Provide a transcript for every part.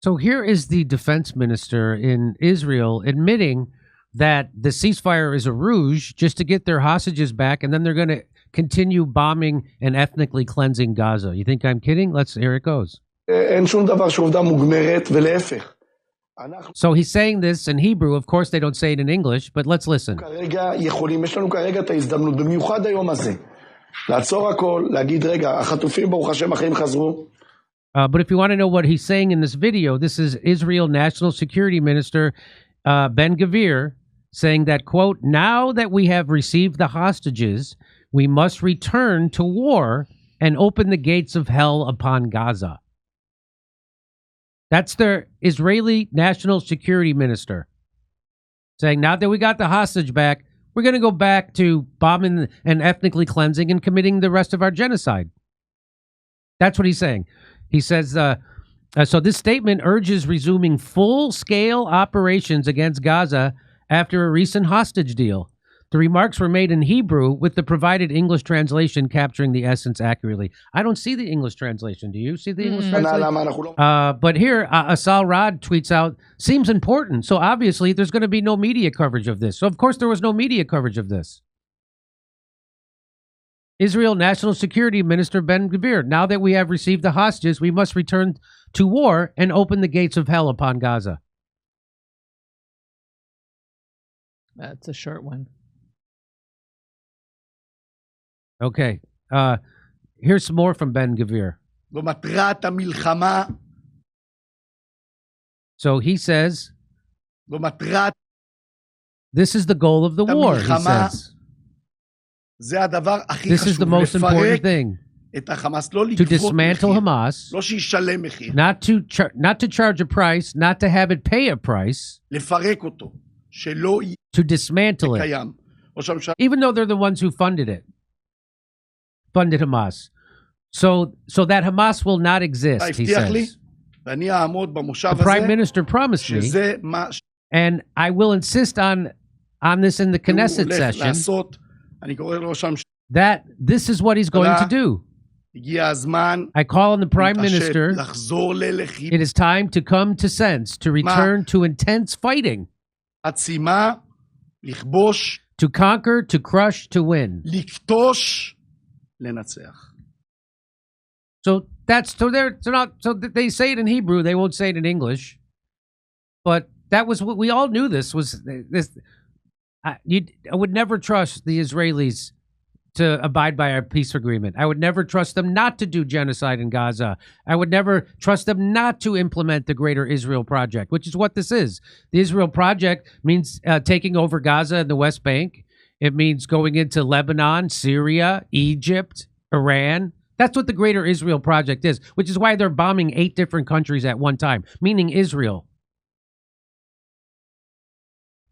So here is the defense minister in Israel admitting that the ceasefire is a ruse just to get their hostages back, and then they're going to continue bombing and ethnically cleansing Gaza. You think I'm kidding? Here it goes. So he's saying this in Hebrew. Of course, they don't say it in English, but let's listen. But if you want to know what he's saying in this video, this is Israel National Security Minister Ben-Gvir saying that, quote, now that we have received the hostages, we must return to war and open the gates of hell upon Gaza. That's their Israeli National Security Minister saying, now that we got the hostage back, we're going to go back to bombing and ethnically cleansing and committing the rest of our genocide. That's what he's saying. He says, so this statement urges resuming full-scale operations against Gaza after a recent hostage deal. The remarks were made in Hebrew with the provided English translation capturing the essence accurately. I don't see the English translation. Do you see the English translation? But here, Asal Rad tweets out, seems important. So obviously there's going to be no media coverage of this. So of course there was no media coverage of this. Israel National Security Minister Ben-Gvir, now that we have received the hostages, we must return to war and open the gates of hell upon Gaza. That's a short one. Okay. Here's some more from Ben-Gvir. So he says, this is the goal of the war, he says. This is the most important thing. To dismantle Hamas, not to charge a price, not to have it pay a price, to dismantle it, even though they're the ones who funded Hamas. So that Hamas will not exist, he says. The Prime Minister promised me, and I will insist on this in the Knesset session, that this is what he's going to do. I call on the Prime Minister, it is time to come to sense, to return to intense fighting, to conquer, to crush, to win. So they say it in Hebrew, they won't say it in English. But that was what we all knew. This was this. I would never trust the Israelis to abide by our peace agreement. I would never trust them not to do genocide in Gaza. I would never trust them not to implement the Greater Israel Project, which is what this is. The Israel Project means taking over Gaza and the West Bank. It means going into Lebanon, Syria, Egypt, Iran. That's what the Greater Israel Project is, which is why they're bombing 8 different countries at one time, meaning Israel.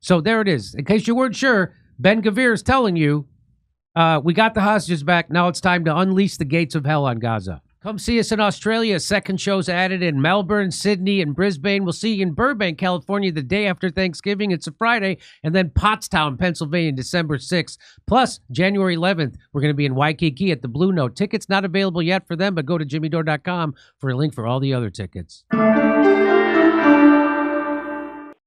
So there it is. In case you weren't sure, Ben-Gvir is telling you, we got the hostages back. Now it's time to unleash the gates of hell on Gaza. Come see us in Australia. Second show's added in Melbourne, Sydney, and Brisbane. We'll see you in Burbank, California, the day after Thanksgiving. It's a Friday. And then Pottstown, Pennsylvania, December 6th. Plus, January 11th, we're going to be in Waikiki at the Blue Note. Tickets not available yet for them, but go to jimmydore.com for a link for all the other tickets.